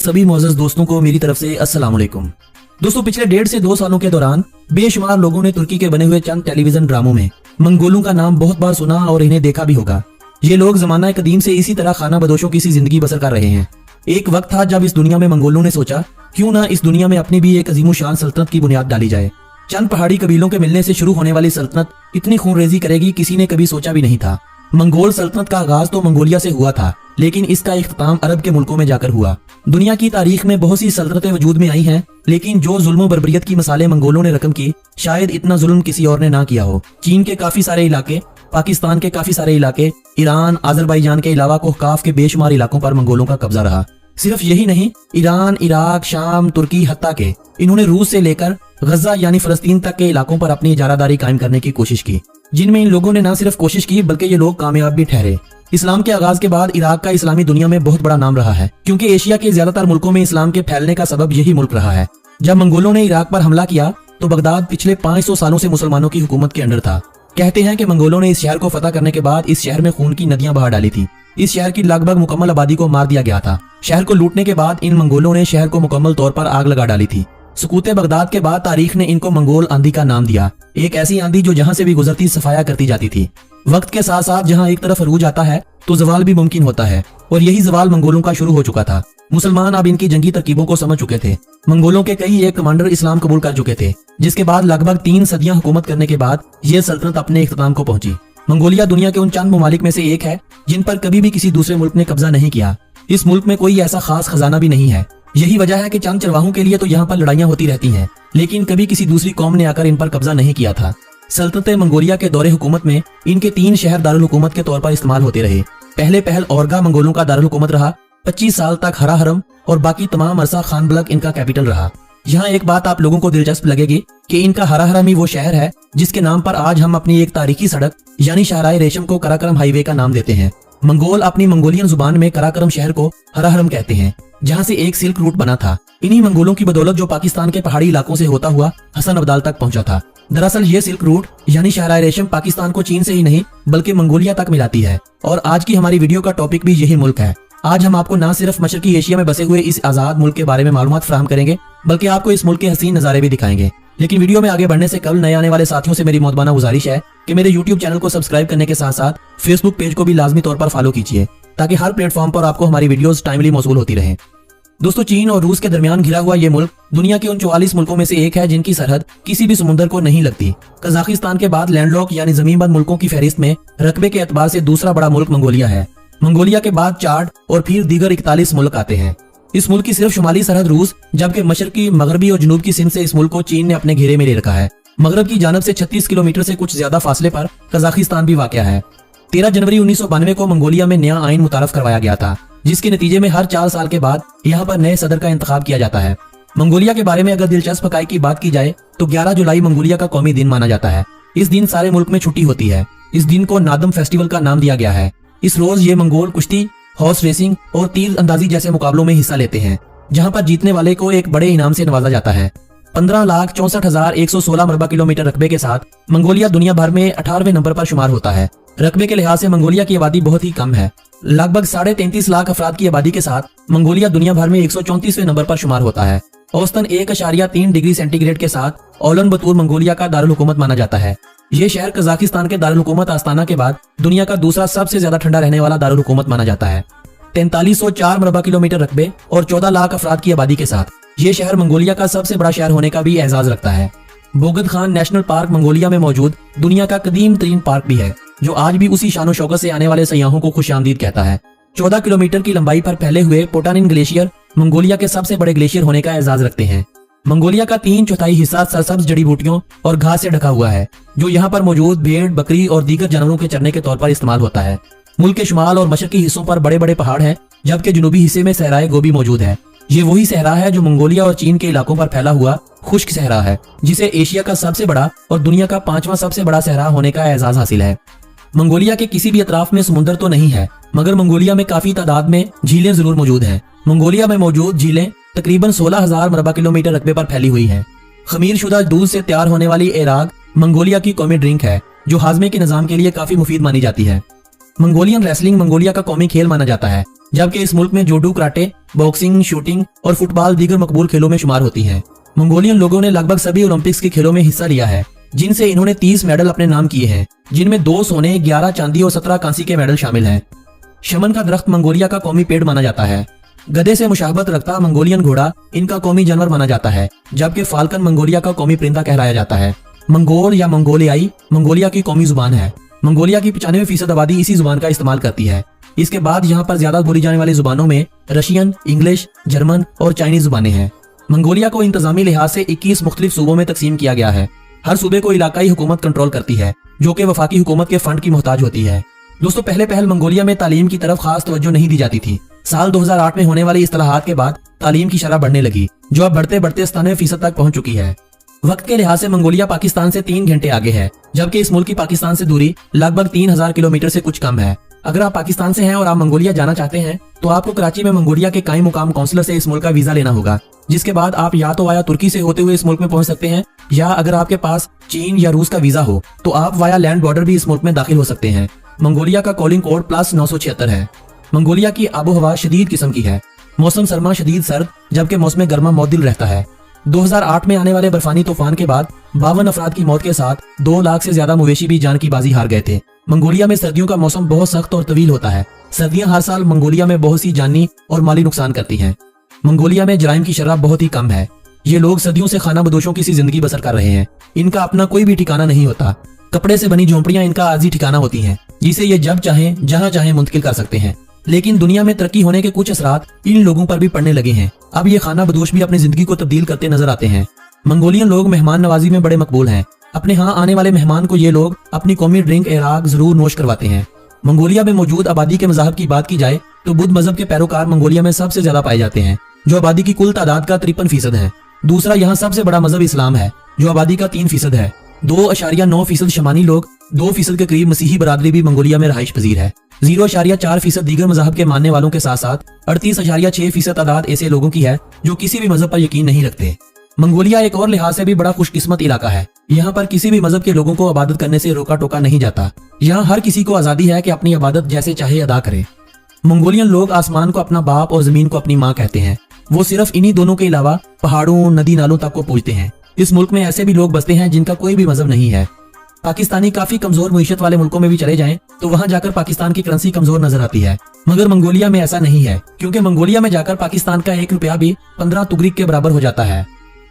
सभी मोअज़्ज़ज़ दोस्तों को मेरी तरफ से अस्सलाम वालेकुम। दोस्तों, पिछले 1.5 से 2 सालों के दौरान बेशुमार लोगों ने तुर्की के बने हुए चंद टेलीविजन ड्रामों में मंगोलों का नाम बहुत बार सुना और इन्हें देखा भी होगा। ये लोग जमाना कदीम से इसी तरह खाना बदोशों की सी जिंदगी बसर कर रहे हैं। एक वक्त था जब इस दुनिया में मंगोलों ने सोचा क्यों ना इस दुनिया में अपनी भी एक अजीम शान सल्तनत की बुनियाद डाली जाए। चंद पहाड़ी कबीलों के मिलने से शुरू होने वाली सल्तनत इतनी खूनरेजी करेगी किसी ने कभी सोचा भी नहीं था। मंगोल सल्तनत का आगाज तो मंगोलिया से हुआ था, लेकिन इसका इख्तिताम अरब के मुल्कों में जाकर हुआ। दुनिया की तारीख में बहुत सी सल्तनतें वजूद में आई हैं, लेकिन जो जुल्म बर्बरियत की मिसालें मंगोलों ने रकम की, शायद इतना जुल्म किसी और ने ना किया हो। चीन के काफी सारे इलाके, पाकिस्तान के काफी सारे इलाके, ईरान, अजरबैजान के अलावा कोहकाफ के बेशुमार इलाकों पर मंगोलों का कब्जा रहा। सिर्फ यही नहीं, ईरान, इराक, शाम, तुर्की, हत्ता के इन्होंने रूस से लेकर गजा यानी फलस्तीन तक के इलाकों पर अपनी इजारादारी कायम करने की कोशिश की, जिनमें इन लोगों ने न सिर्फ कोशिश की बल्कि ये लोग कामयाब भी ठहरे। इस्लाम के आगाज के बाद इराक का इस्लामी दुनिया में बहुत बड़ा नाम रहा है, क्योंकि एशिया के ज्यादातर मुल्कों में इस्लाम के फैलने का सबब यही मुल्क रहा है। जब मंगोलों ने इराक पर हमला किया तो बगदाद पिछले 500 सालों से मुसलमानों की हुकूमत के अंडर था। कहते हैं कि मंगोलों ने इस शहर को फतह करने के बाद इस शहर में खून की नदियां बहा डाली थी। इस शहर की लगभग मुकम्मल आबादी को मार दिया गया था। शहर को लूटने के बाद इन मंगोलों ने शहर को मुकम्मल तौर पर आग लगा डाली थी। सुकूते बगदाद के बाद तारीख ने इनको मंगोल आंधी का नाम दिया। एक ऐसी आंधी जो जहां से भी गुजरती सफाया करती जाती थी। वक्त के साथ साथ जहां एक तरफ अरूज आता है तो जवाल भी मुमकिन होता है, और यही जवाल मंगोलों का शुरू हो चुका था। मुसलमान अब इनकी जंगी तरकीबों को समझ चुके थे। मंगोलों के कई एक कमांडर इस्लाम कबूल कर चुके थे, जिसके बाद लगभग 3 सदियां हुकूमत करने के बाद यह सल्तनत अपने इख्तिताम को पहुंची। मंगोलिया दुनिया के उन चंद ममालिक में से एक है जिन पर कभी भी किसी दूसरे मुल्क ने कब्जा नहीं किया। इस मुल्क में कोई ऐसा खास खजाना भी नहीं है। यही वजह है कि चंद चरवाहों के लिए तो यहाँ पर लड़ाइयाँ होती रहती हैं, लेकिन कभी किसी दूसरी कौम ने आकर इन पर कब्जा नहीं किया था। सल्तनत मंगोलिया के दौरे हुकूमत में इनके 3 शहर दारुल हुकूमत के तौर पर इस्तेमाल होते रहे। पहल ओरगा मंगोलों का दारुल हुकूमत रहा। 25 साल तक हरा हरम और बाकी तमाम अरसा खानबलग इनका कैपिटल रहा। यहाँ एक बात आप लोगों को दिलचस्प लगेगी कि इनका हरा हरम ही वो शहर है जिसके नाम पर आज हम अपनी एक तारीखी सड़क यानी शाहराए रेशम को कराकरम हाईवे का नाम देते हैं। मंगोल अपनी मंगोलियन जुबान में कराकरम शहर को हरा हरम कहते हैं, जहाँ से एक सिल्क रूट बना था। इन्हीं मंगोलों की बदौलत जो पाकिस्तान के पहाड़ी इलाकों से होता हुआ हसन अब्दाल तक पहुंचा था। दरअसल ये सिल्क रूट यानी शाहराए रेशम पाकिस्तान को चीन से ही नहीं बल्कि मंगोलिया तक मिलाती है। और आज की हमारी वीडियो का टॉपिक भी यही मुल्क है। आज हम आपको न सिर्फ मशरकी एशिया में बसे हुए इस आजाद मुल्क के बारे में मालूमात फराहम करेंगे, बल्कि आपको इस मुल्क के हसीन नज़ारे भी दिखाएंगे। लेकिन वीडियो में आगे बढ़ने से कल नए आने वाले साथियों से मेरी मोहब्बाना गुजारिश है कि मेरे YouTube चैनल को सब्सक्राइब करने के साथ साथ फेसबुक पेज को भी लाजमी तौर पर फॉलो कीजिए, ताकि हर प्लेटफॉर्म पर आपको हमारी वीडियोस टाइमली मौसूल होती रहे। दोस्तों, चीन और रूस के दरमियान घिरा हुआ ये मुल्क दुनिया के उन 44 मुल्कों में से एक है जिनकी सरहद किसी भी समुद्र को नहीं लगती। कजाकिस्तान के बाद लैंडलॉक यानी जमीनबंद मुल्कों की फहरिस्त में रकबे के एतबार से दूसरा बड़ा मुल्क मंगोलिया है। मंगोलिया के बाद चाड और फिर दीगर 41 मुल्क आते हैं। इस मुल्क की सिर्फ शुमाली सरहद रूस, जबकि मशरकी, मगरबी और जनूब की सिंध से इस मुल्क को चीन ने अपने घेरे में ले रखा है। मगरब की जानब से 36 किलोमीटर से कुछ ज्यादा फासले पर कजाकिस्तान भी वाक़या है। 13 जनवरी 1992 को मंगोलिया में नया आइन मुतारफ करवाया गया था, जिसके नतीजे में हर 4 साल के बाद यहाँ पर नए सदर का इंतखाब किया जाता है। मंगोलिया के बारे में अगर दिलचस्प हक़ाइक़ की बात की जाए तो 11 जुलाई मंगोलिया का कौमी दिन माना जाता है। इस दिन सारे मुल्क में छुट्टी होती है। इस दिन को नादम फेस्टिवल का नाम दिया गया है। इस रोज ये मंगोल कुश्ती, हॉर्स रेसिंग और तीर अंदाजी जैसे मुकाबलों में हिस्सा लेते हैं, जहां पर जीतने वाले को एक बड़े इनाम से नवाजा जाता है। 15,64,116 मरबा किलोमीटर रकबे के साथ मंगोलिया दुनिया भर में 18वें नंबर पर शुमार होता है। रकबे के लिहाज से मंगोलिया की आबादी बहुत ही कम है। लगभग 33.5 लाख अफराद की आबादी के साथ मंगोलिया दुनिया भर में 134वें नंबर पर शुमार होता है। औसतन 1.3 डिग्री सेंटीग्रेड के साथ ओलन बतूर मंगोलिया का दारुल हुकूमत माना जाता है। ये शहर कजाकिस्तान के दारुल हुकूमत आस्ताना के बाद दुनिया का दूसरा सबसे ज्यादा ठंडा रहने वाला दारुल हुकूमत माना जाता है। 4304 मरबा किलोमीटर रकबे और 14 लाख अफराद की आबादी के साथ ये शहर मंगोलिया का सबसे बड़ा शहर होने का भी एजाज रखता है। बोगद खान नेशनल पार्क मंगोलिया में मौजूद दुनिया का कदीम तरीन पार्क भी है, जो आज भी उसी शानो शौकत से आने वाले सयाहों को खुशामदीद कहता है। 14 किलोमीटर की लंबाई पर फैले हुए पोटानिन ग्लेशियर मंगोलिया के सबसे बड़े ग्लेशियर होने का एजाज रखते हैं। मंगोलिया का 3/4 हिस्सा सरसब्ज जड़ी बूटियों और घास से ढका हुआ है, जो यहाँ पर मौजूद भेड़, बकरी और दीगर जानवरों के चरने के तौर पर इस्तेमाल होता है। मुल्क के शुमाल और मशरकी हिस्सों पर बड़े बड़े पहाड़ हैं, जबकि जनूबी हिस्से में सहराए गोबी मौजूद है। ये वही सहरा है जो मंगोलिया और चीन के इलाकों पर फैला हुआ खुश्क सहरा है, जिसे एशिया का सबसे बड़ा और दुनिया का 5वां सबसे बड़ा सहरा होने का एजाज हासिल है। मंगोलिया के किसी भी अतराफ में समुद्र तो नहीं है, मगर मंगोलिया में काफी तादाद में झीलें जरूर मौजूद हैं। मंगोलिया में मौजूद झीलें तकरीबन 16,000 मरबा किलोमीटर रकबे पर फैली हुई हैं। खमीर शुदा दूध से तैयार होने वाली एराग मंगोलिया की कौमी ड्रिंक है, जो हाजमे के निजाम के लिए काफी मुफीद मानी जाती है। मंगोलियन रेसलिंग मंगोलिया का कौमी खेल माना जाता है, जबकि इस मुल्क में जूडो, कराटे, बॉक्सिंग, शूटिंग और फुटबॉल दीगर मकबूल खेलों में शुमार होती हैं। मंगोलियन लोगों ने लगभग सभी ओलंपिक्स के खेलों में हिस्सा लिया है, जिनसे इन्होंने 30 मेडल अपने नाम किए हैं, जिनमें 2 सोने, 11 चांदी और 17 कांसी के मेडल शामिल हैं। शमन का दरख्त मंगोलिया का कौमी पेड़ माना जाता है। गधे से मुशाबहत रखता मंगोलियन घोड़ा इनका कौमी जानवर माना जाता है, जबकि फाल्कन मंगोलिया का कौमी परिंदा कहलाया जाता है। मंगोल या मंगोलियाई मंगोलिया की कौमी जुबान है। मंगोलिया की 95% आबादी इसी जुबान का इस्तेमाल करती है। इसके बाद यहाँ पर ज्यादा बोली जाने वाली जुबानों में रशियन, इंग्लिश, जर्मन और चाइनीज जुबानें हैं। मंगोलिया को इंतजामी लिहाज से 21 मुख्तलिफ सूबों में तकसीम किया गया है। हर सूबे को इलाकाई हुकूमत कंट्रोल करती है, जो कि वफाकी हुकूमत के फंड की मोहताज होती है। दोस्तों, पहले मंगोलिया में तालीम की तरफ खास तवज्जो नहीं दी जाती थी। साल 2008 में होने वाली इस्लाहात के बाद तालीम की शरह बढ़ने लगी, जो अब बढ़ते बढ़ते 97% तक पहुंच चुकी है। वक्त के लिहाज से मंगोलिया पाकिस्तान से 3 घंटे आगे है, जबकि इस मुल्क की पाकिस्तान से दूरी लगभग 3000 किलोमीटर से कुछ कम है। अगर आप पाकिस्तान से हैं और आप मंगोलिया जाना चाहते हैं तो आपको कराची में मंगोलिया के कायम मुकाम काउंसलर से इस मुल्क का वीजा लेना होगा, जिसके बाद आप या तो वाया तुर्की से होते हुए इस मुल्क में पहुंच सकते हैं, या अगर आपके पास चीन या रूस का वीजा हो तो आप वाया लैंड बॉर्डर भी इस मुल्क में दाखिल हो सकते हैं। मंगोलिया का कॉलिंग कोड +976 है। मंगोलिया की आबोहवा शदीद किस्म की है। मौसम सरमा शदीद सर्द, जबकि मौसम गर्मा मौदिल रहता है। 2008 में आने वाले बर्फानी तूफान के बाद 52 अफराद की मौत के साथ 2 लाख से ज्यादा मवेशी भी जान की बाजी हार गए थे। मंगोलिया में सर्दियों का मौसम बहुत सख्त और तवील होता है। सर्दियां हर साल मंगोलिया में बहुत सी जानी और माली नुकसान करती हैं। मंगोलिया में जराइम की शरह बहुत ही कम है। ये लोग सदियों से खाना बदोशों की सी जिंदगी बसर कर रहे हैं। इनका अपना कोई भी ठिकाना नहीं होता। कपड़े से बनी झोंपड़ियां इनका आर्जी ठिकाना होती हैं, जिसे ये जब चाहें जहां चाहें मुंतकिल कर सकते हैं। लेकिन दुनिया में तरक्की होने के कुछ असरात इन लोगों पर भी पड़ने लगे हैं। अब ये खाना बदोश भी अपनी जिंदगी को तब्दील करते नजर आते हैं। मंगोलियन लोग मेहमान नवाजी में बड़े मकबूल हैं। अपने यहाँ आने वाले मेहमान को ये लोग अपनी कौमी ड्रिंक एराक जरूर नोश करवाते हैं। मंगोलिया में मौजूद आबादी के मज़हब की बात की जाए तो बुद्ध मजहब के पैरोकार मंगोलिया में सबसे ज्यादा पाए जाते हैं, जो आबादी की कुल तादाद का 53% है। दूसरा यहाँ सबसे बड़ा मजहब इस्लाम है, जो आबादी का 3% है। 2.9% शमानी लोग, 2% के करीब मसीही बरादरी भी मंगोलिया में रहाइश पजीर है। 0.4% दीगर मजहब के मानने वालों के साथ साथ 38.6% तादाद ऐसे लोगों की है जो किसी भी मजहब पर यकीन नहीं रखते। मंगोलिया एक और लिहाज से भी बड़ा खुशकिस्मत इलाका है। यहाँ पर किसी भी मजहब के लोगों को इबादत करने से रोका टोका नहीं जाता। यहाँ हर किसी को आजादी है कि अपनी इबादत जैसे चाहे अदा करे। मंगोलियन लोग आसमान को अपना बाप और जमीन को अपनी माँ कहते हैं। वो सिर्फ इन्हीं दोनों के अलावा पहाड़ों, नदी नालों तक को पूजते हैं। इस मुल्क में ऐसे भी लोग बसते हैं जिनका कोई भी मजहब नहीं है। पाकिस्तानी काफी कमजोर मईशत वाले मुल्कों में भी चले जाएं तो वहां जाकर पाकिस्तान की करेंसी कमजोर नजर आती है, मगर मंगोलिया में ऐसा नहीं है, क्योंकि मंगोलिया में जाकर पाकिस्तान का 1 रुपया भी 15 तुगरिक के बराबर हो जाता है।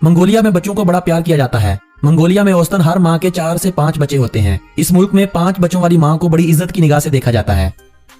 मंगोलिया में बच्चों को बड़ा प्यार किया जाता है। मंगोलिया में औसतन हर माँ के 4 से 5 बच्चे होते हैं। इस मुल्क में 5 बच्चों वाली माँ को बड़ी इज्जत की निगाह से देखा जाता है।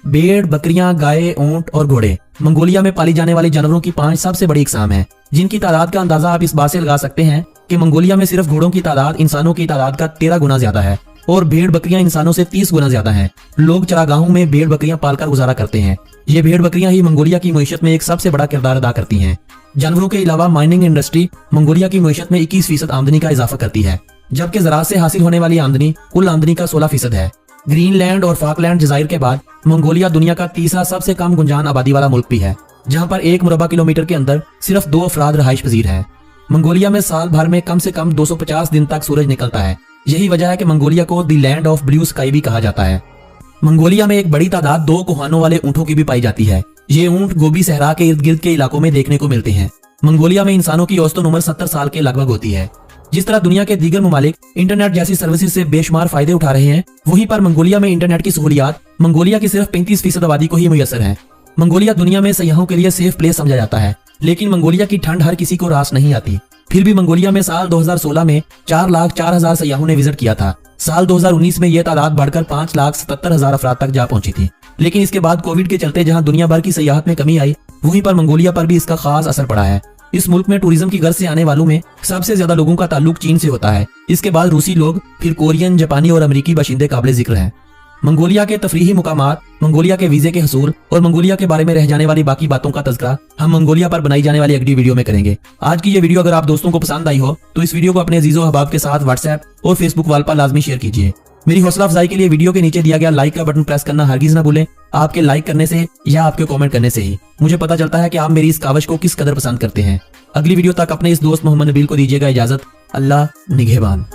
भेड़, बकरियां, गाय, ऊंट और घोड़े मंगोलिया में पाली जाने वाली जानवरों की 5 सबसे बड़ी इकसाम है, जिनकी तादाद का अंदाजा आप इस बात से लगा सकते हैं कि मंगोलिया में सिर्फ घोड़ों की तादाद इंसानों की तादाद का 13 गुना ज्यादा है और भेड़ बकरियां इंसानों से 30 गुना ज्यादा हैं। लोग चरागाहों में भेड़ बकरियां पालकर गुजारा करते हैं। ये भेड़ बकरियां ही मंगोलिया की मईशत में एक सबसे बड़ा किरदार अदा करती हैं। जानवरों के अलावा माइनिंग इंडस्ट्री मंगोलिया की मईशत में 21% आमदनी का इजाफा करती है, जबकि ज़राअत से हासिल होने वाली आमदनी कुल आमदनी का 16% है। ग्रीनलैंड और फाकलैंड जज़ाइर के बाद मंगोलिया दुनिया का तीसरा सबसे कम गुंजान आबादी वाला मुल्क भी है, जहाँ पर 1 मुरबा किलोमीटर के अंदर सिर्फ 2 अफराद रहाइश पजीर हैं। मंगोलिया में साल भर में कम से कम 250 दिन तक सूरज निकलता है। यही वजह है कि मंगोलिया को the land of blue sky भी कहा जाता है। मंगोलिया में एक बड़ी तादाद 2 कोहानों वाले ऊँटों की भी पाई जाती है। ये ऊँट गोबी सहरा के इर्द गिर्द के इलाकों में देखने को मिलते हैं। मंगोलिया में इंसानों की औसतन उम्र 70 साल के लगभग होती है। जिस तरह दुनिया के दीगर ममालिक इंटरनेट जैसी सर्विसेज से बेशुमार फायदे उठा रहे हैं, वहीं पर मंगोलिया में इंटरनेट की सहूलियात मंगोलिया की सिर्फ 35% आबादी को ही मुयसर है। मंगोलिया दुनिया में सयाहों के लिए सेफ प्लेस समझा जाता है, लेकिन मंगोलिया की ठंड हर किसी को रास नहीं आती। फिर भी मंगोलिया में साल 2016 में 4,04,000 सयाहों ने विजिट किया था। साल 2019 में यह तादाद बढ़कर 5,77,000 अफराद तक जा पहुंची थी। लेकिन इसके बाद कोविड के चलते जहां दुनिया भर की सयाहत में कमी आई, वहीं पर मंगोलिया पर भी इसका खास असर पड़ा है। इस मुल्क में टूरिज्म की गर्ज से आने वालों में सबसे ज्यादा लोगों का ताल्लुक चीन से होता है। इसके बाद रूसी लोग, फिर कोरियन, जापानी और अमेरिकी बाशिंदे काबिल जिक्र हैं। मंगोलिया के तफरीही मुकामात, मंगोलिया के वीजे के हसूल और मंगोलिया के बारे में रह जाने वाली बाकी बातों का तज़किरा हम मंगोलिया पर बनाई जाने वाली अगली वीडियो में करेंगे। आज की ये वीडियो अगर आप दोस्तों को पसंद आई हो तो इस वीडियो को अपने अजीज़ो अहबाब के साथ व्हाट्सएप और फेसबुक वाल पर लाजमी शेयर कीजिए। मेरी हौसला अफजाई के लिए वीडियो के नीचे दिया गया लाइक का बटन प्रेस करना हरगिज ना भूलें। आपके लाइक करने से या आपके कमेंट करने से ही मुझे पता चलता है कि आप मेरी इस कावश को किस कदर पसंद करते हैं। अगली वीडियो तक अपने इस दोस्त मोहम्मद नबील को दीजिएगा इजाजत। अल्लाह निगहबान।